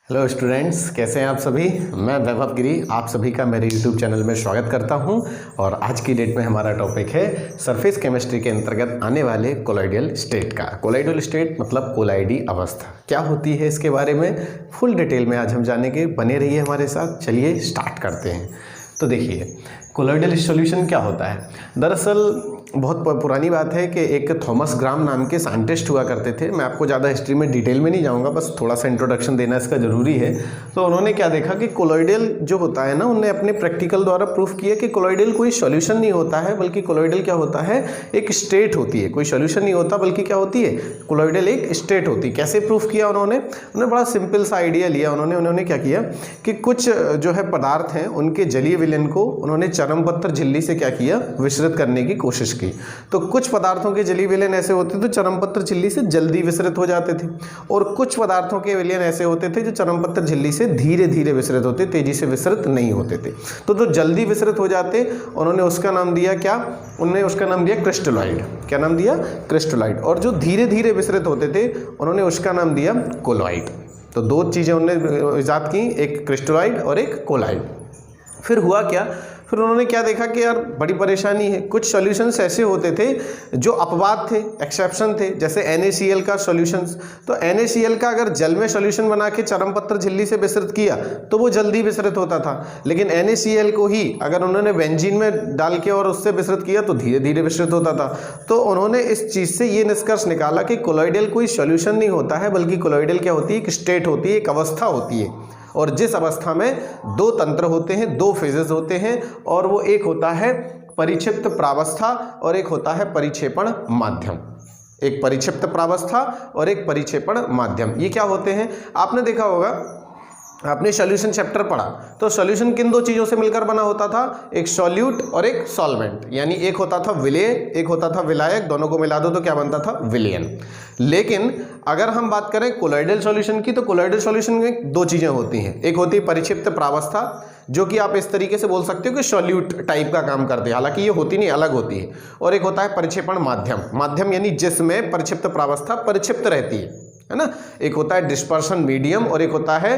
Hello students, कैसे हैं आप सभी। मैं वैभव गिरी आप सभी का मेरे यूट्यूब चैनल में स्वागत करता हूं। और आज की डेट में हमारा टॉपिक है सरफेस केमिस्ट्री के अंतर्गत आने वाले कोलॉइडल स्टेट का। कोलॉइडल स्टेट मतलब कोलाइडी अवस्था क्या होती है, इसके बारे में फुल डिटेल में आज हम जानेंगे। बने रहिए हमारे साथ। चलिए स्टार्ट करते हैं। तो देखिए, कोलॉइडल सॉल्यूशन क्या होता है। दरअसल बहुत पुरानी बात है कि एक थॉमस ग्राम नाम के साइंटिस्ट हुआ करते थे। मैं आपको ज़्यादा हिस्ट्री में डिटेल में नहीं जाऊंगा, बस थोड़ा सा इंट्रोडक्शन देना इसका ज़रूरी है। तो उन्होंने क्या देखा कि कोलॉइडल जो होता है ना, उन्होंने अपने प्रैक्टिकल द्वारा प्रूफ किया कि कोलॉइडल कोई सॉल्यूशन नहीं होता है, बल्कि कोलॉइडल क्या होता है, एक स्टेट होती है। कोई सॉल्यूशन नहीं होता बल्कि क्या होती है, कोलॉइडल एक स्टेट होती है। कैसे प्रूफ किया उन्होंने बड़ा सिंपल सा आइडिया लिया। उन्होंने क्या किया कि कुछ जो है पदार्थ हैं, उनके जलीय विलयन को उन्होंने चरमपत्र झिल्ली से क्या किया, विसरित करने की कोशिश की। तो कुछ पदार्थों के जलीय विलयन ऐसे होते थे जो चरमपत्र झिल्ली से जल्दी विसरित हो जाते थे, और कुछ पदार्थों के विलयन ऐसे होते थे जो चरमपत्र झिल्ली से धीरे धीरे विसरित होते, तेजी से विसरित नहीं होते थे। तो जो जल्दी विसरित हो जाते, उन्होंने उसका नाम दिया क्या, उन्होंने उसका नाम दिया क्रिस्टलॉइड। क्या नाम दिया, क्रिस्टलॉइड। और जो धीरे धीरे विसरित होते थे, उन्होंने उसका नाम दिया कोलॉइड। तो दो चीज़ें उन्होंने ईजाद की, एक क्रिस्टलॉइड और एक कोलॉइड। फिर हुआ क्या, फिर उन्होंने क्या देखा कि यार बड़ी परेशानी है। कुछ सॉल्यूशंस ऐसे होते थे जो अपवाद थे, एक्सेप्शन थे, जैसे NaCl का सॉल्यूशंस। तो NaCl का अगर जल में सॉल्यूशन बना के चरमपत्र झिल्ली से विसरित किया तो वो जल्दी विसरित होता था, लेकिन NaCl को ही अगर उन्होंने बेंजीन में डाल के और उससे विसरित किया तो धीरे धीरे विसरित होता था। तो उन्होंने इस चीज़ से ये निष्कर्ष निकाला कि कोलॉइडल कोई सॉल्यूशन नहीं होता है, बल्कि कोलॉइडल क्या होती है, एक स्टेट होती है, एक अवस्था होती है। और जिस अवस्था में दो तंत्र होते हैं, दो फेजेस होते हैं, और वो एक होता है परिक्षिप्त प्रावस्था और एक होता है परिक्षेपण माध्यम। एक परिक्षिप्त प्रावस्था और एक परिक्षेपण माध्यम। ये क्या होते हैं, आपने देखा होगा, आपने सॉल्यूशन चैप्टर पढ़ा तो सॉल्यूशन किन दो चीज़ों से मिलकर बना होता था, एक सॉल्यूट और एक सॉल्वेंट। यानी एक होता था विलेय, एक होता था विलायक, दोनों को मिला दो तो क्या बनता था, विलयन। लेकिन अगर हम बात करें कोलॉइडल सॉल्यूशन की, तो कोलॉइडल सॉल्यूशन में दो चीज़ें होती हैं। एक होती है परिक्षिप्त प्रावस्था, जो कि आप इस तरीके से बोल सकते हो कि सॉल्यूट टाइप का काम करते हैं, हालांकि ये होती नहीं, अलग होती है। और एक होता है परिक्षेपण माध्यम। माध्यम यानी जिसमें परिक्षिप्त प्रावस्था परिक्षिप्त रहती है ना। एक होता है डिस्पर्शन मीडियम और एक होता है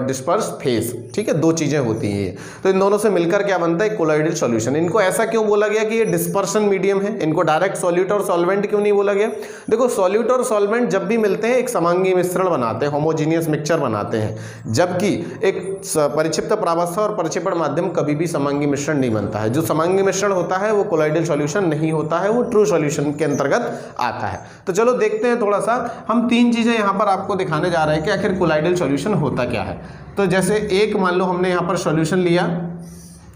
डिस्पर्स फेज। ठीक है, दो चीजें होती हैं। तो इन दोनों से मिलकर क्या बनता है, कोलॉइडल सॉल्यूशन। इनको ऐसा क्यों बोला गया कि ये डिस्पर्शन मीडियम है, इनको डायरेक्ट सॉल्यूट और सॉल्वेंट क्यों नहीं बोला गया। देखो, सॉल्यूट और सॉल्वेंट जब भी मिलते हैं एक समांगी मिश्रण बनाते हैं, होमोजीनियस मिक्सचर बनाते हैं, जबकि एक परिक्षिप्त प्रावस्था और परिक्षेपण माध्यम कभी भी समांगी मिश्रण नहीं बनता है। जो समांगी मिश्रण होता है वो कोलॉइडल सॉल्यूशन नहीं होता है, वो ट्रू सॉल्यूशन के अंतर्गत आता है। तो चलो देखते हैं थोड़ा सा, हम तीन चीजें यहाँ पर आपको दिखाने जा रहे हैं कि आखिर कोलॉइडल सॉल्यूशन होता क्या है। तो जैसे एक मान लो हमने यहाँ पर सॉल्यूशन लिया,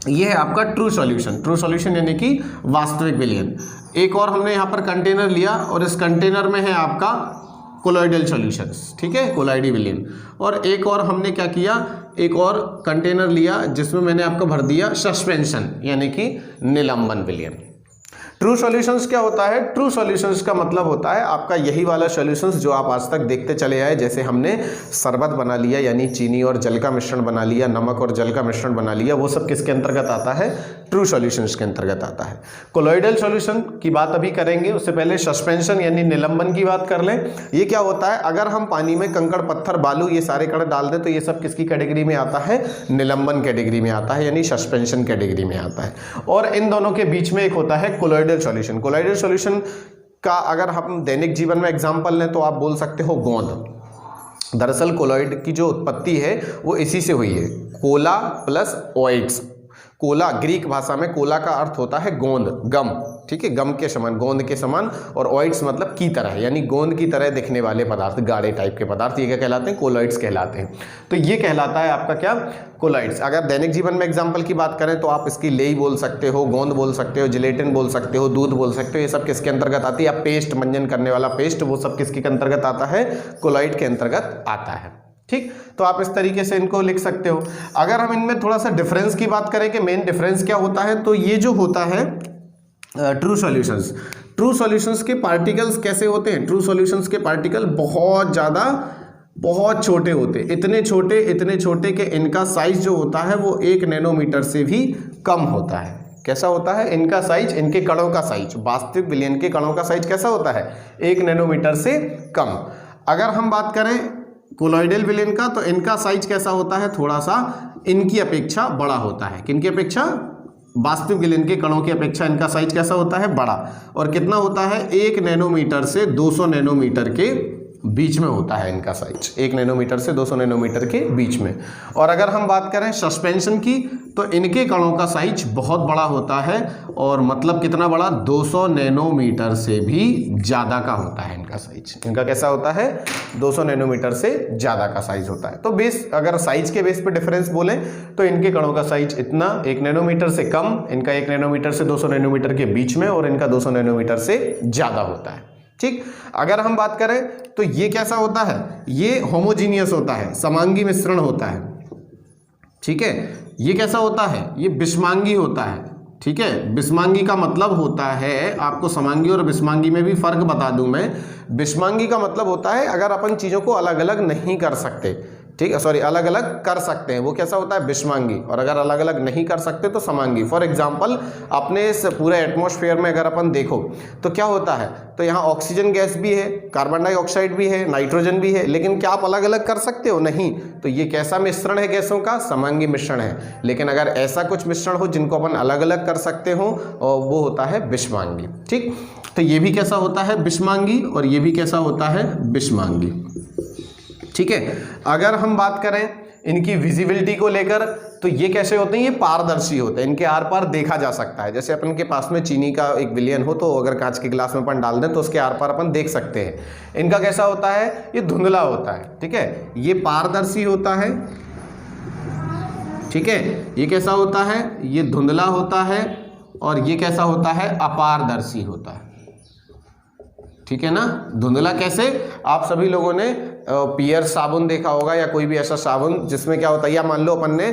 ये है आपका ट्रू सॉल्यूशन। ट्रू सॉल्यूशन यानी कि वास्तविक विलयन। एक और हमने यहाँ पर कंटेनर लिया और इस कंटेनर में है आपका कोलॉइडल सॉल्यूशंस, ठीक है, कोलॉइडी विलयन। और एक और हमने क्या किया, एक और कंटेनर लिया जिसमें मैंने आपको भर दिया सस्पेंशन यानी कि निलंबन विलयन। ट्रू सॉल्यूशंस क्या होता है, ट्रू सॉल्यूशंस का मतलब होता है आपका यही वाला सॉल्यूशंस जो आप आज तक देखते चले आए। जैसे हमने शरबत बना लिया यानी चीनी और जल का मिश्रण बना लिया, नमक और जल का मिश्रण बना लिया, वो सब किसके अंतर्गत आता है, ट्रू सॉल्यूशंस के अंतर्गत आता है। कोलॉइडल सॉल्यूशन की बात अभी करेंगे, उससे पहले सस्पेंशन यानी निलंबन की बात कर लें। ये क्या होता है, अगर हम पानी में कंकड़ पत्थर बालू ये सारे कण डाल दें तो ये सब किसकी कैटेगरी में आता है, निलंबन कैटेगरी में आता है, यानी सस्पेंशन कैटेगरी में आता है। और इन दोनों के बीच में एक होता है कोलॉइडल सॉल्यूशन। कोलॉइडल सॉल्यूशन का अगर हम दैनिक जीवन में एग्जांपल लें तो आप बोल सकते हो गोंद। दरअसल कोलॉइड की जो उत्पत्ति है वो इसी से हुई है, कोला प्लस ओइड्स। कोला ग्रीक भाषा में कोला का अर्थ होता है गोंद, गम, ठीक है, गम के समान, गोंद के समान। और ऑइड्स मतलब की तरह, यानी गोंद की तरह दिखने वाले पदार्थ, गाढ़े टाइप के पदार्थ, ये क्या कहलाते हैं, कोलॉइड्स कहलाते हैं। तो ये कहलाता है आपका क्या, कोलॉइड्स। अगर दैनिक जीवन में एग्जांपल की बात करें तो आप इसकी लेई बोल सकते हो, गोंद बोल सकते हो, जिलेटिन बोल सकते हो, दूध बोल सकते हो, ये सब किसके अंतर्गत आती है, या पेस्ट, मंजन करने वाला पेस्ट, वो सब किसके अंतर्गत आता है, कोलॉइड के अंतर्गत आता है। ठीक, तो आप इस तरीके से इनको लिख सकते हो। अगर हम इनमें थोड़ा सा डिफरेंस की बात करें कि मेन डिफरेंस क्या होता है, तो ये जो होता है ट्रू सॉल्यूशंस, ट्रू सॉल्यूशंस के पार्टिकल्स कैसे होते हैं, ट्रू सॉल्यूशंस के पार्टिकल बहुत ज़्यादा बहुत छोटे होते, इतने छोटे कि इनका साइज जो होता है वो 1 नैनोमीटर से भी कम होता है। कैसा होता है इनका साइज, इनके कणों का साइज, वास्तविक विलयन के कणों का साइज कैसा होता है, 1 नैनोमीटर से कम। अगर हम बात करें कोलॉइडल विलेन का, तो इनका साइज कैसा होता है, थोड़ा सा इनकी अपेक्षा बड़ा होता है। किनकी अपेक्षा, वास्तविक विलेन के कणों की अपेक्षा इनका साइज कैसा होता है, बड़ा। और कितना होता है, 1 नैनोमीटर से 200 नैनोमीटर के बीच में होता है इनका साइज, 1 नैनोमीटर से 200 नैनोमीटर के बीच में। और अगर हम बात करें सस्पेंशन की, तो इनके कणों का साइज बहुत बड़ा होता है, और मतलब कितना बड़ा, 200 नैनोमीटर से भी ज़्यादा का होता है इनका साइज। इनका कैसा होता है, 200 नैनोमीटर से ज़्यादा का साइज होता है। तो बेस, अगर साइज के बेस पे डिफरेंस बोलें तो इनके कणों का साइज इतना, 1 नैनोमीटर से कम, इनका 1 नैनोमीटर से 200 नैनोमीटर के बीच में, और इनका 200 नैनोमीटर से ज़्यादा होता है। ठीक, अगर हम बात करें तो ये कैसा होता है, ये होमोजीनियस होता है, समांगी मिश्रण होता है। ठीक है, ये कैसा होता है, ये विषमांगी होता है। ठीक है, विषमांगी का मतलब होता है, आपको समांगी और विषमांगी में भी फर्क बता दूं मैं। विषमांगी का मतलब होता है अगर अपन चीज़ों को अलग अलग नहीं कर सकते, ठीक है, सॉरी, अलग अलग कर सकते हैं, वो कैसा होता है, विषमांगी। और अगर अलग अलग नहीं कर सकते तो समांगी। फॉर एग्जांपल, अपने इस पूरे एटमॉस्फेयर में अगर अपन देखो तो क्या होता है, तो यहाँ ऑक्सीजन गैस भी है, कार्बन डाइऑक्साइड भी है, नाइट्रोजन भी है, लेकिन क्या आप अलग अलग कर सकते हो, नहीं। तो ये कैसा मिश्रण है गैसों का, समांगी मिश्रण है। लेकिन अगर ऐसा कुछ मिश्रण हो जिनको अपन अलग अलग कर सकते हो, और वो होता है विषमांगी। ठीक, तो ये भी कैसा होता है, विषमांगी, और ये भी कैसा होता है, विषमांगी। ठीक है, अगर हम बात करें इनकी विजिबिलिटी को लेकर, तो ये कैसे होते हैं, ये पारदर्शी होते हैं, इनके आर पार देखा जा सकता है। जैसे अपन के पास में चीनी का एक विलयन हो, तो अगर कांच के गिलास में अपन डाल दें तो उसके आर पार अपन देख सकते हैं। इनका कैसा होता है, ये धुंधला होता है। ठीक है, ये पारदर्शी होता है। ठीक है, ये कैसा होता है, ये धुंधला होता है, और ये कैसा होता है, अपारदर्शी होता है। ठीक है ना, धुंधला कैसे, आप सभी लोगों ने पियर साबुन देखा होगा, या कोई भी ऐसा साबुन जिसमें क्या होता है, या मान लो अपन ने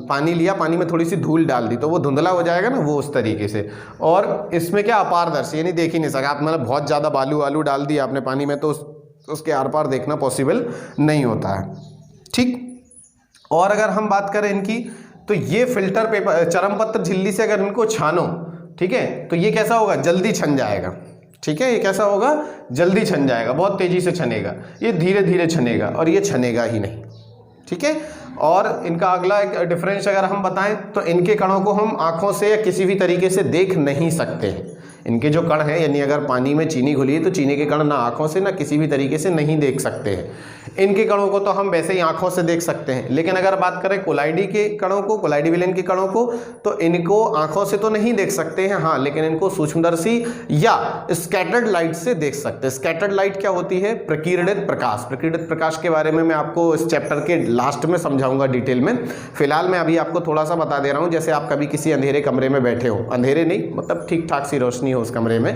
पानी लिया, पानी में थोड़ी सी धूल डाल दी तो वो धुंधला हो जाएगा ना, वो उस तरीके से। और इसमें क्या, अपारदर्शी, यानी देख ही नहीं सका आप, मतलब बहुत ज़्यादा बालू आलू डाल दिया आपने पानी में, तो उसके आर पार देखना पॉसिबल नहीं होता है। ठीक, और अगर हम बात करें इनकी, तो ये फिल्टर पेपर, चरमपत्र झिल्ली से अगर इनको छानो, ठीक है, तो ये कैसा होगा, जल्दी छन जाएगा। ठीक है, ये कैसा होगा, जल्दी छन जाएगा, बहुत तेजी से छनेगा, ये धीरे धीरे छनेगा, और ये छनेगा ही नहीं। ठीक है, और इनका अगला एक डिफरेंस अगर हम बताएं, तो इनके कणों को हम आंखों से या किसी भी तरीके से देख नहीं सकते हैं। इनके जो कण हैं, यानी अगर पानी में चीनी घुली है तो चीनी के कण ना आंखों से ना किसी भी तरीके से नहीं देख सकते हैं। इनके कणों को तो हम वैसे ही आंखों से देख सकते हैं, लेकिन अगर बात करें कोलाइडी के कणों को, कोलाइडी विलेन के कणों को, तो इनको आंखों से तो नहीं देख सकते हैं, हाँ, लेकिन इनको सूक्ष्मदर्शी या स्कैटर्ड लाइट से देख सकते हैं। स्कैटर्ड लाइट क्या होती है, प्रकीर्णित प्रकाश। प्रकीर्णित प्रकाश के बारे में मैं आपको इस चैप्टर के लास्ट में समझाऊंगा डिटेल में। फिलहाल मैं अभी आपको थोड़ा सा बता दे रहा हूँ। जैसे आप कभी किसी अंधेरे कमरे में बैठे हो, अंधेरे नहीं मतलब ठीक ठाक सी रोशनी हो उस कमरे में,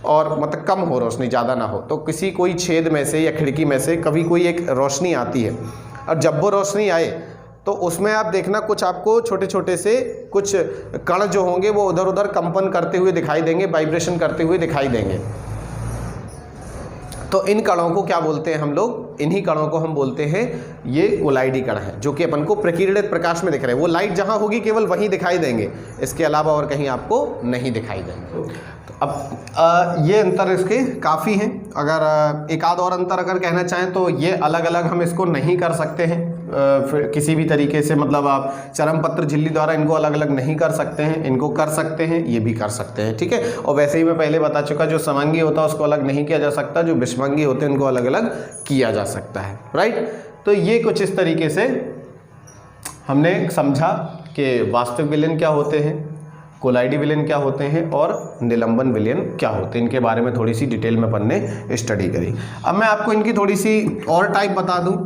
और मतलब कम हो रोशनी, ज़्यादा ना हो, तो किसी कोई छेद में से या खिड़की में से कभी कोई एक रोशनी आती है, और जब वो रोशनी आए तो उसमें आप देखना कुछ आपको छोटे छोटे से कुछ कण जो होंगे वो उधर उधर कंपन करते हुए दिखाई देंगे, वाइब्रेशन करते हुए दिखाई देंगे। तो इन कणों को क्या बोलते हैं हम लोग, इन्हीं कणों को हम बोलते हैं ये कोलाइडी कण है, जो कि अपन को प्रकीर्णित प्रकाश में दिख रहे हैं। वो लाइट जहां होगी केवल वहीं दिखाई देंगे, इसके अलावा और कहीं आपको नहीं दिखाई देंगे। तो अब ये अंतर इसके काफ़ी हैं। अगर एक आध और अंतर अगर कहना चाहें तो ये अलग अलग हम इसको नहीं कर सकते हैं फिर किसी भी तरीके से, मतलब आप चरमपत्र झिल्ली द्वारा इनको अलग अलग नहीं कर सकते हैं, इनको कर सकते हैं, ये भी कर सकते हैं। ठीक है, और वैसे ही मैं पहले बता चुका, जो समांगी होता है उसको अलग नहीं किया जा सकता, जो विषमांगी होते हैं उनको अलग अलग किया जा सकता है। राइट, तो ये कुछ इस तरीके से हमने समझा कि वास्तविक विलयन क्या होते हैं, कोलाइडी विलयन क्या होते हैं, और निलंबन विलयन क्या होते हैं। इनके बारे में थोड़ी सी डिटेल में अपन ने स्टडी करी। अब मैं आपको इनकी थोड़ी सी और टाइप बता दूं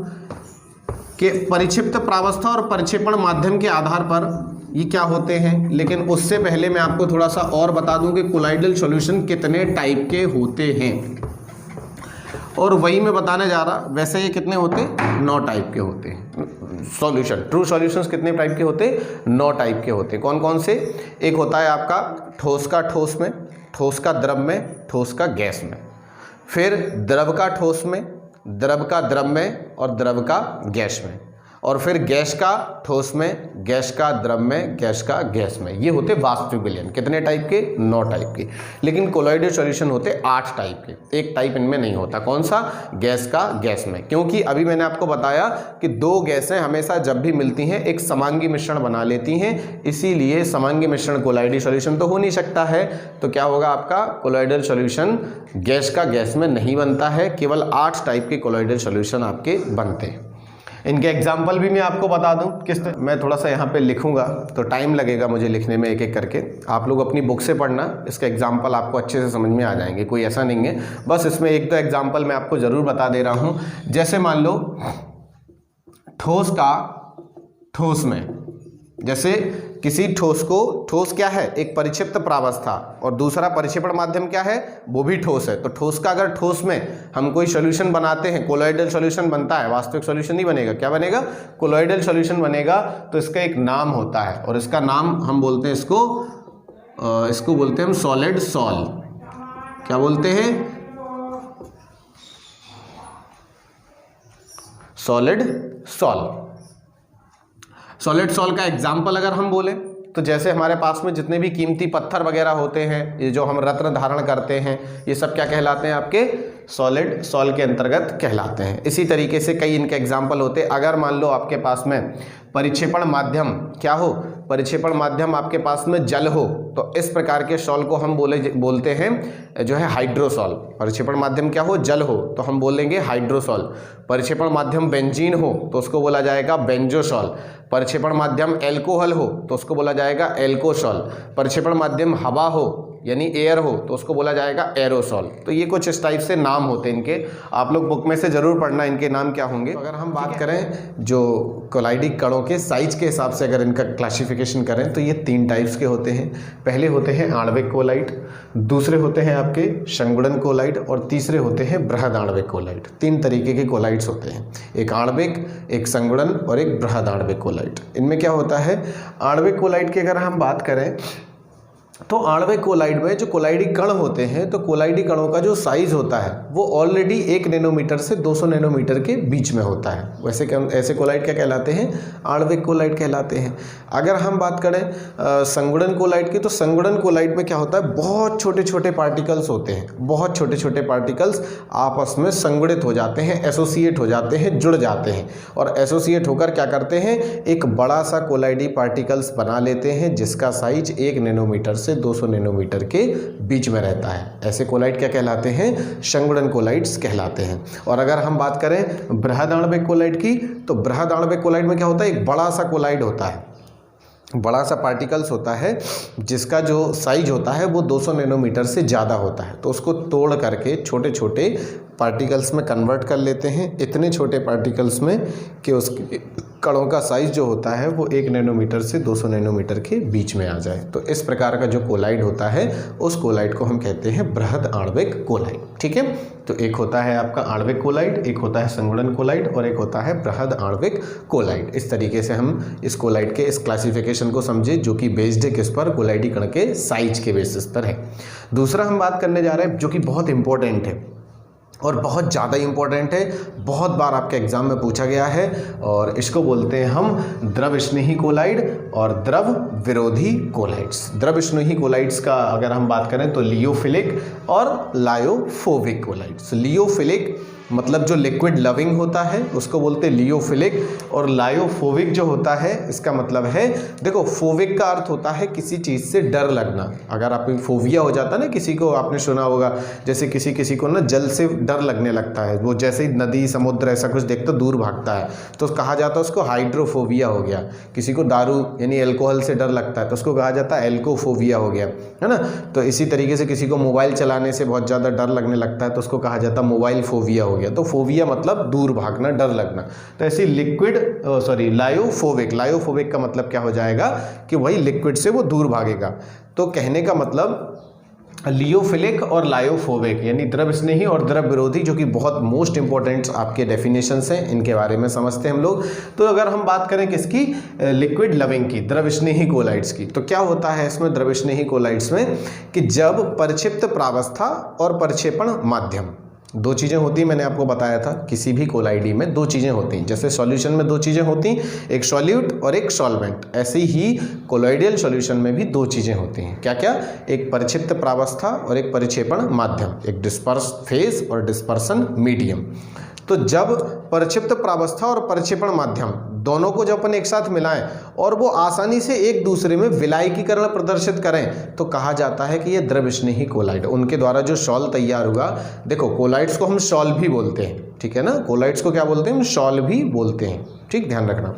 कि परिक्षिप्त प्रावस्था और परिक्षेपण माध्यम के आधार पर ये क्या होते हैं, लेकिन उससे पहले मैं आपको थोड़ा सा और बता दूं कि कोलाइडल सॉल्यूशन कितने टाइप के होते हैं, और वही मैं बताने जा रहा। वैसे ये कितने होते हैं, 9 टाइप के होते हैं सॉल्यूशन। ट्रू सॉल्यूशंस कितने टाइप के होते हैं, 9 टाइप के होते हैं। कौन कौन से, एक होता है आपका ठोस का ठोस में, ठोस का द्रव में, ठोस का गैस में, फिर द्रव का ठोस में, द्रव का द्रव में, और द्रव का गैस में, और फिर गैस का ठोस में, गैस का द्रव में, गैस का गैस में। ये होते वास्तविक विलयन। कितने टाइप के? 9 टाइप के। लेकिन कोलॉइडल सॉल्यूशन होते 8 टाइप के। एक टाइप इनमें नहीं होता। कौन सा? गैस का गैस में। क्योंकि अभी मैंने आपको बताया कि 2 गैसें हमेशा जब भी मिलती हैं एक समांगी मिश्रण बना लेती हैं, इसीलिए समांगी मिश्रण कोलॉइडल सॉल्यूशन तो हो नहीं सकता है। तो क्या होगा आपका? कोलॉइडल सॉल्यूशन गैस का गैस में नहीं बनता है। केवल 8 टाइप के कोलॉइडल सॉल्यूशन आपके बनते हैं। इनके एग्जाम्पल भी मैं आपको बता दूं किस तरह। मैं थोड़ा सा यहाँ पे लिखूंगा तो टाइम लगेगा मुझे लिखने में एक एक करके। आप लोग अपनी बुक से पढ़ना, इसका एग्जाम्पल आपको अच्छे से समझ में आ जाएंगे। कोई ऐसा नहीं है, बस इसमें एक तो एग्जाम्पल मैं आपको ज़रूर बता दे रहा हूँ। जैसे मान लो ठोस का ठोस में, जैसे किसी ठोस को, ठोस क्या है? एक परिक्षिप्त प्रावस्था, और दूसरा परिक्षेपण माध्यम क्या है? वो भी ठोस है। तो ठोस का अगर ठोस में हम कोई सॉल्यूशन बनाते हैं, कोलॉइडल सॉल्यूशन बनता है, वास्तविक सॉल्यूशन नहीं बनेगा। क्या बनेगा? कोलॉइडल सॉल्यूशन बनेगा। तो इसका एक नाम होता है और इसका नाम हम बोलते हैं, इसको बोलते हैं हम सॉलिड सॉल। क्या बोलते हैं? Solid sol. सॉलिड सॉल का एग्जाम्पल अगर हम बोलें तो जैसे हमारे पास में जितने भी कीमती पत्थर वगैरह होते हैं, ये जो हम रत्न धारण करते हैं, ये सब क्या कहलाते हैं? आपके सॉलिड सॉल के अंतर्गत कहलाते हैं। इसी तरीके से कई इनके एग्जाम्पल होते हैं। अगर मान लो आपके पास में परिक्षेपण माध्यम क्या हो? परिक्षेपण माध्यम आपके पास में जल हो, तो इस प्रकार के सॉल को हम बोलते हैं जो है हाइड्रोसॉल। परिक्षेपण माध्यम क्या हो? जल हो, तो हम बोलेंगे हाइड्रोसॉल। परिक्षेपण माध्यम बेंजीन हो तो उसको बोला जाएगा बेंजोसॉल। परिक्षेपण माध्यम एल्कोहल हो तो उसको बोला जाएगा एल्कोसॉल। परिक्षेपण माध्यम हवा हो यानी एयर हो तो उसको बोला जाएगा एरोसॉल। तो ये कुछ इस टाइप से नाम होते हैं इनके। आप लोग बुक में से जरूर पढ़ना इनके नाम क्या होंगे। तो अगर हम बात करें जो कोलाइडिक कणों के साइज के हिसाब से अगर इनका क्लासिफिकेशन करें तो ये 3 टाइप्स के होते हैं। पहले होते हैं आणविक कोलाइड, दूसरे होते हैं आपके संगुणन कोलाइड, और तीसरे होते हैं बृहद आणविक कोलाइड। 3 तरीके के कोलाइड्स होते हैं, एक आणविक, एक संगुणन और एक बृहद आणविक कोलाइड। इनमें क्या होता है? आणविक कोलाइड की अगर हम बात करें तो आणविक कोलाइड में जो कोलाइडिक कण होते हैं, तो कोलाइडिक कणों का जो साइज होता है वो ऑलरेडी 1 नैनोमीटर से 200 नैनोमीटर के बीच में होता है। वैसे ऐसे कोलाइड क्या कहलाते हैं? आणविक कोलाइड कहलाते हैं। अगर हम बात करें संगुणन कोलाइड की, तो संगुणन कोलाइड में क्या होता है? बहुत छोटे छोटे पार्टिकल्स होते हैं। बहुत छोटे छोटे पार्टिकल्स आपस में संगुणित हो जाते हैं, एसोसिएट हो जाते हैं, जुड़ जाते हैं, और एसोसिएट होकर क्या करते हैं? एक बड़ा सा कोलाइडी पार्टिकल्स बना लेते हैं जिसका साइज 1 नैनोमीटर से 200 नैनोमीटर के बीच में रहता है। ऐसे कोलाइड क्या कहलाते हैं? संगुणन कोलाइड्स कहलाते हैं। और अगर हम बात करें बृहद आणविक कोलाइड की, तो बृहद आणविक कोलाइड में क्या होता है? एक बड़ा सा कोलाइड होता है, बड़ा सा पार्टिकल्स होता है जिसका जो साइज होता है वो 200 नैनोमीटर से ज़्यादा होता है। तो उसको तोड़ करके छोटे छोटे पार्टिकल्स में कन्वर्ट कर लेते हैं, इतने छोटे पार्टिकल्स में कि उसके कणों का साइज जो होता है वो 1 नैनोमीटर से 200 नैनोमीटर के बीच में आ जाए। तो इस प्रकार का जो कोलाइड होता है उस कोलाइड को हम कहते हैं बृहद आणविक कोलाइड। ठीक है, तो एक होता है आपका आणविक कोलाइड, एक होता है संगुणन कोलाइड और एक होता है बृहद आणविक कोलाइड। इस तरीके से हम इस कोलाइड के इस क्लासिफिकेशन को समझे, जो कि बेस्ड है किस पर? कोलाइडी कण के साइज के बेसिस पर है। दूसरा हम बात करने जा रहे हैं जो कि बहुत इंपॉर्टेंट है और बहुत ज़्यादा इंपॉर्टेंट है, बहुत बार आपके एग्जाम में पूछा गया है, और इसको बोलते हैं हम द्रव स्नेही कोलाइड और द्रव विरोधी कोलाइड्स। द्रव स्नेही कोलाइड्स का अगर हम बात करें तो लियोफिलिक और लायोफोबिक कोलाइड्स। लियोफिलिक मतलब जो लिक्विड लविंग होता है उसको बोलते हैं लियोफिलिक, और लायोफोबिक जो होता है इसका मतलब है, देखो फोबिक का अर्थ होता है किसी चीज़ से डर लगना। अगर आपको फोबिया हो जाता है ना, किसी को आपने सुना होगा, जैसे किसी को ना जल से डर लगने लगता है, वो जैसे ही नदी समुद्र ऐसा कुछ देखता दूर भागता है, तो कहा जाता है उसको हाइड्रोफोबिया हो गया। किसी को दारू यानी एल्कोहल से डर लगता है तो उसको कहा जाता है एल्कोफोबिया हो गया, है ना। तो इसी तरीके से किसी को मोबाइल चलाने से बहुत ज़्यादा डर लगने लगता है तो उसको कहा जाता है मोबाइल फोबिया हो गया। तो फोबिया मतलब दूर भागना, डर लगना। तो ऐसी लायोफोबिक का मतलब क्या हो जाएगा कि वही लिक्विड से वो दूर भागेगा। तो कहने का मतलब लियोफिलिक और लायोफोबिक यानी द्रव स्नेही और द्रव विरोधी, जो कि बहुत मोस्ट इंपॉर्टेंट आपके डेफिनेशंस हैं, इनके बारे में समझते हैं हम लोग। तो अगर हम बात करें किसकी? लिक्विड लविंग की, द्रव स्नेही कोलाइड्स की, तो क्या होता है इसमें द्रव स्नेही कोलाइड्स में कि जब परिक्षिप्त प्रावस्था और परिक्षेपण माध्यम, दो चीज़ें होती हैं, मैंने आपको बताया था किसी भी कोलाइडी में दो चीज़ें होती हैं। जैसे सॉल्यूशन में दो चीज़ें होती हैं, एक सॉल्यूट और एक सॉल्वेंट, ऐसे ही कोलॉइडियल सॉल्यूशन में भी दो चीज़ें होती हैं। क्या क्या? एक परिक्षिप्त प्रावस्था और एक परिक्षेपण माध्यम, एक डिस्पर्स फेज और डिस्पर्सन मीडियम। तो जब परिक्षिप्त प्रावस्था और परिक्षेपण माध्यम दोनों को जब अपन एक साथ मिलाएं और वो आसानी से एक दूसरे में विलायकीकरण प्रदर्शित करें तो कहा जाता है कि ये द्रवस्नेही कोलाइड, उनके द्वारा जो सॉल तैयार हुआ। देखो कोलाइड्स को हम सॉल भी बोलते हैं, ठीक है ना, कोलाइड्स को क्या बोलते हैं? हम सॉल भी बोलते हैं, ठीक, ध्यान रखना।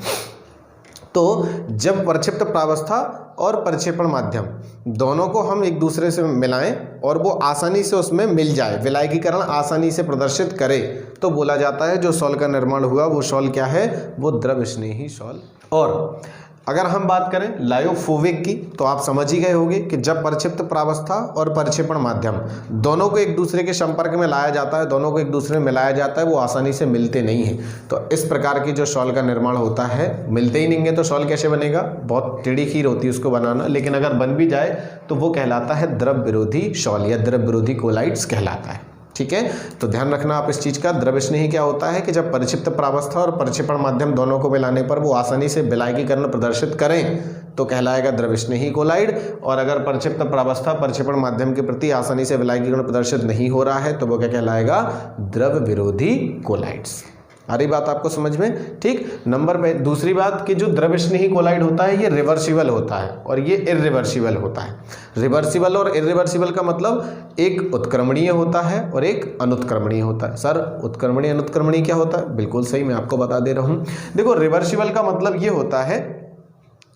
तो जब परिक्षिप्त प्रावस्था और परिक्षेपण माध्यम दोनों को हम एक दूसरे से मिलाएं और वो आसानी से उसमें मिल जाए, विलायकीकरण आसानी से प्रदर्शित करे, तो बोला जाता है जो सॉल का निर्माण हुआ वो सॉल क्या है? वो द्रवस्नेही सॉल। और अगर हम बात करें लायोफोबिक की तो आप समझ ही गए होंगे कि जब परिक्षिप्त प्रावस्था और परिक्षेपण माध्यम दोनों को एक दूसरे के संपर्क में लाया जाता है, दोनों को एक दूसरे में मिलाया जाता है, वो आसानी से मिलते नहीं हैं। तो इस प्रकार की जो सॉल का निर्माण होता है, मिलते ही नहीं है तो सॉल कैसे बनेगा? बहुत टेढ़ी खीर होती है उसको बनाना, लेकिन अगर बन भी जाए तो वो कहलाता है द्रव विरोधी सॉल या द्रव विरोधी कोलाइड्स कहलाता है, ठीक है। तो ध्यान रखना आप इस चीज़ का। द्रवस्नेही क्या होता है कि जब परिक्षिप्त प्रावस्था और परिक्षेपण माध्यम दोनों को मिलाने पर वो आसानी से विलायकीकरण प्रदर्शित करें तो कहलाएगा द्रवस्नेही कोलाइड। और अगर परिक्षिप्त प्रावस्था परिक्षेपण माध्यम के प्रति आसानी से विलायकीकरण प्रदर्शित नहीं हो रहा है तो वो क्या कहलाएगा? द्रव विरोधी कोलाइड्स। आ रही बात आपको समझ में? ठीक। नंबर पे दूसरी बात कि जो द्रवस्नेही कोलाइड होता है ये रिवर्सिबल होता है और ये इर्रिवर्सिबल होता है। रिवर्सिबल और इर्रिवर्सिबल का मतलब एक उत्क्रमणीय होता है और एक अनुत्क्रमणीय होता है। सर उत्क्रमणीय अनुत्क्रमणीय क्या होता है? बिल्कुल सही, मैं आपको बता दे रहा हूँ। देखो रिवर्सिबल का मतलब ये होता है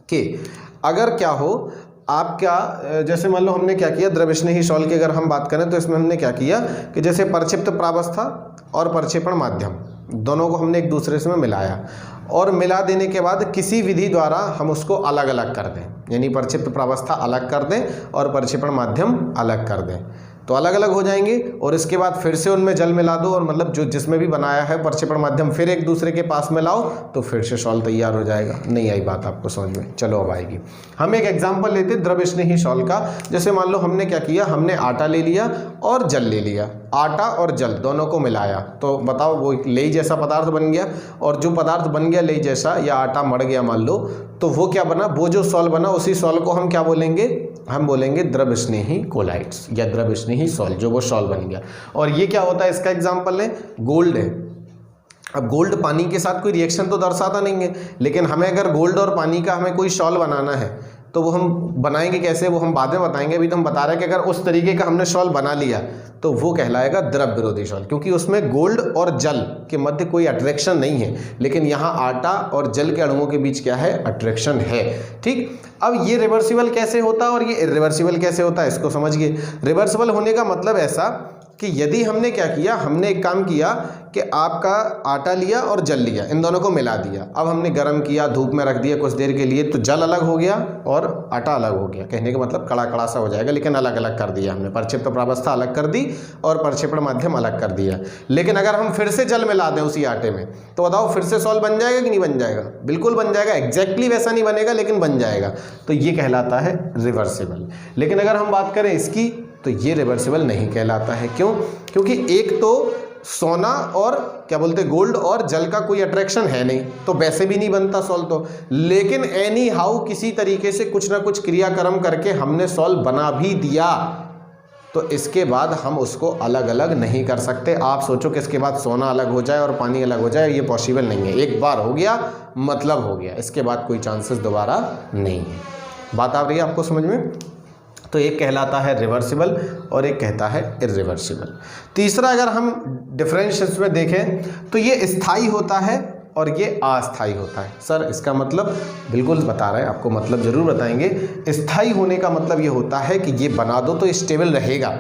कि अगर क्या हो आपका, जैसे मान लो हमने क्या किया द्रवस्नेही सॉल की अगर हम बात करें तो इसमें हमने क्या किया कि जैसे परिक्षिप्त प्रावस्था और परिक्षेपण माध्यम दोनों को हमने एक दूसरे से मिलाया और मिला देने के बाद किसी विधि द्वारा हम उसको अलग अलग कर दें, यानी परिक्षिप्त प्रावस्था अलग कर दें और परिक्षेपण माध्यम अलग कर दें तो अलग अलग हो जाएंगे। और इसके बाद फिर से उनमें जल मिला दो और मतलब जो जिसमें भी बनाया है परिक्षेपण माध्यम फिर एक दूसरे के पास में लाओ तो फिर से सॉल तैयार हो जाएगा। नहीं आई बात आपको समझ में? चलो अब आएगी। हम एक एग्जांपल लेते हैं द्रवस्नेही सॉल का। जैसे मान लो हमने क्या किया, हमने आटा ले लिया और जल ले लिया, आटा और जल दोनों को मिलाया तो बताओ वो लेई जैसा पदार्थ बन गया। और जो पदार्थ बन गया लेई जैसा या आटा मर गया मान लो, तो वो क्या बना? वो जो सॉल बना उसी सॉल को हम क्या बोलेंगे? हम बोलेंगे द्रवस्नेही कोलाइड्स या द्रवस्नेही सॉल, जो वो सॉल बन गया। और ये क्या होता है? इसका एग्जांपल है गोल्ड है। अब गोल्ड पानी के साथ कोई रिएक्शन तो दर्शाता नहीं है, लेकिन हमें अगर गोल्ड और पानी का हमें कोई सॉल बनाना है तो वो हम बनाएंगे कैसे, वो हम बाद में बताएंगे। अभी तो हम बता रहे हैं कि अगर उस तरीके का हमने सॉल बना लिया तो वो कहलाएगा द्रव विरोधी सॉल, क्योंकि उसमें गोल्ड और जल के मध्य कोई अट्रैक्शन नहीं है, लेकिन यहाँ आटा और जल के अणुओं के बीच क्या है? अट्रैक्शन है। ठीक। अब ये रिवर्सिबल कैसे होता है और ये इर्रिवर्सिबल कैसे होता है, इसको समझिए। रिवर्सिबल होने का मतलब ऐसा कि यदि हमने क्या किया, हमने एक काम किया कि आपका आटा लिया और जल लिया, इन दोनों को मिला दिया। अब हमने गर्म किया, धूप में रख दिया कुछ देर के लिए, तो जल अलग हो गया और आटा अलग हो गया। कहने का मतलब कड़ा कड़ा सा हो जाएगा, लेकिन अलग अलग कर दिया हमने। परिक्षिप्त प्रावस्था अलग कर दी और परिक्षेपण माध्यम अलग कर दिया। लेकिन अगर हम फिर से जल मिला दें उसी आटे में तो बताओ फिर से सॉल बन जाएगा कि नहीं बन जाएगा? बिल्कुल बन जाएगा। एग्जैक्टली वैसा नहीं बनेगा लेकिन बन जाएगा। तो ये कहलाता है रिवर्सिबल। लेकिन अगर हम बात करें इसकी तो ये रिवर्सिबल नहीं कहलाता है। क्यों? क्योंकि एक तो सोना और क्या बोलते गोल्ड और जल का कोई अट्रैक्शन है नहीं, तो वैसे भी नहीं बनता सॉल तो। लेकिन एनी हाउ किसी तरीके से कुछ ना कुछ क्रियाक्रम करके हमने सॉल बना भी दिया, तो इसके बाद हम उसको अलग अलग नहीं कर सकते। आप सोचो कि इसके बाद सोना अलग हो जाए और पानी अलग हो जाए, ये पॉसिबल नहीं है। एक बार हो गया मतलब हो गया, इसके बाद कोई चांसेस दोबारा नहीं है। बात आ रही है आपको समझ में? तो एक कहलाता है रिवर्सिबल और एक कहता है इर्रिवर्सिबल। तीसरा अगर हम डिफरेंशिएशन में देखें तो ये स्थायी होता है और ये अस्थायी होता है। सर इसका मतलब बिल्कुल बता रहे हैं आपको, मतलब ज़रूर बताएंगे। स्थायी होने का मतलब ये होता है कि ये बना दो तो स्टेबल रहेगा,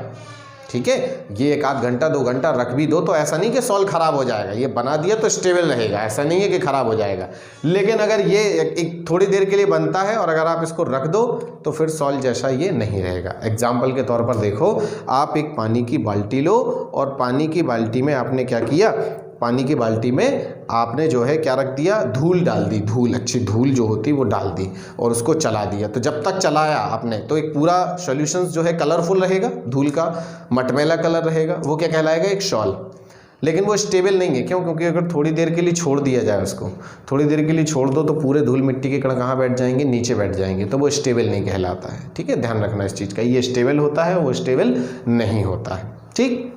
ठीक है। ये एक आध घंटा 2 घंटा रख भी दो तो ऐसा नहीं कि सॉल खराब हो जाएगा, ये बना दिया तो स्टेबल रहेगा, ऐसा नहीं है कि खराब हो जाएगा। लेकिन अगर ये एक थोड़ी देर के लिए बनता है और अगर आप इसको रख दो तो फिर सॉल जैसा ये नहीं रहेगा। एग्जाम्पल के तौर पर देखो, आप एक पानी की बाल्टी लो और पानी की बाल्टी में आपने क्या किया, पानी की बाल्टी में आपने जो है क्या रख दिया, धूल डाल दी, धूल, अच्छी धूल जो होती वो डाल दी और उसको चला दिया। तो जब तक चलाया आपने तो एक पूरा सॉल्यूशन जो है कलरफुल रहेगा, धूल का मटमैला कलर रहेगा, वो क्या कहलाएगा, एक शॉल। लेकिन वो स्टेबल नहीं है, क्यों? क्योंकि अगर थोड़ी देर के लिए छोड़ दिया जाए उसको, थोड़ी देर के लिए छोड़ दो तो पूरे धूल मिट्टी के कण कहाँ बैठ जाएंगे, नीचे बैठ जाएंगे, तो वो स्टेबल नहीं कहलाता है। ठीक है, ध्यान रखना इस चीज़ का, ये स्टेबल होता है, वो स्टेबल नहीं होता है। ठीक,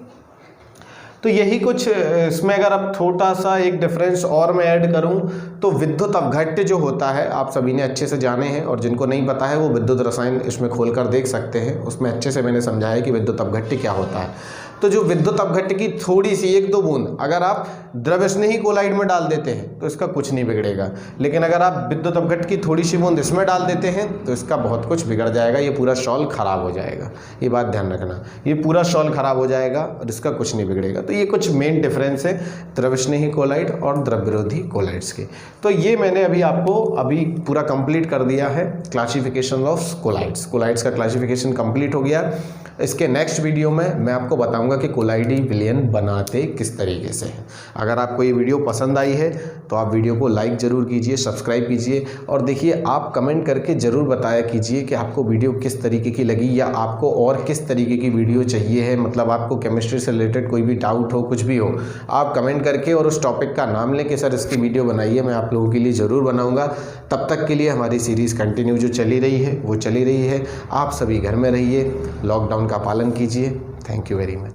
तो यही कुछ इसमें अगर अब छोटा सा एक डिफरेंस और मैं ऐड करूं तो विद्युत अपघट्य जो होता है आप सभी ने अच्छे से जाने हैं, और जिनको नहीं पता है वो विद्युत रसायन इसमें खोलकर देख सकते हैं, उसमें अच्छे से मैंने समझाया कि विद्युत अपघट्य क्या होता है। तो जो विद्युत अपघट्य की थोड़ी सी 1-2 बूंद अगर आप द्रव्य स्नेही कोलाइड में डाल देते हैं तो इसका कुछ नहीं बिगड़ेगा, लेकिन अगर आप विद्युत अपघट्य की थोड़ी सी बूंद इसमें डाल देते हैं तो इसका बहुत कुछ बिगड़ जाएगा, ये पूरा शॉल खराब हो जाएगा। ये बात ध्यान रखना, ये पूरा शॉल खराब हो जाएगा और इसका कुछ नहीं बिगड़ेगा। तो ये कुछ मेन डिफरेंस है द्रव्य स्नेही कोलाइड और द्रव्य विरोधी कोलाइड्स के। तो ये मैंने आपको पूरा कंप्लीट कर दिया है, क्लासिफिकेशन ऑफ कोलाइड्स। कोलाइड्स का क्लासिफिकेशन कंप्लीट हो गया। इसके नेक्स्ट वीडियो में मैं आपको बताऊंगा कि कोलाइडी विलयन बनाते किस तरीके से हैं। अगर आपको ये वीडियो पसंद आई है तो आप वीडियो को लाइक ज़रूर कीजिए, सब्सक्राइब कीजिए, और देखिए आप कमेंट करके ज़रूर बताया कीजिए कि आपको वीडियो किस तरीके की लगी या आपको और किस तरीके की वीडियो चाहिए है। मतलब आपको केमिस्ट्री से रिलेटेड कोई भी डाउट हो, कुछ भी हो, आप कमेंट करके और उस टॉपिक का नाम लेके सर इसकी वीडियो बनाइए, मैं आप लोगों के लिए ज़रूर बनाऊँगा। तब तक के लिए हमारी सीरीज़ कंटिन्यू जो चली रही है वो चली रही है। आप सभी घर में रहिए, लॉकडाउन का पालन कीजिए। Thank you very much.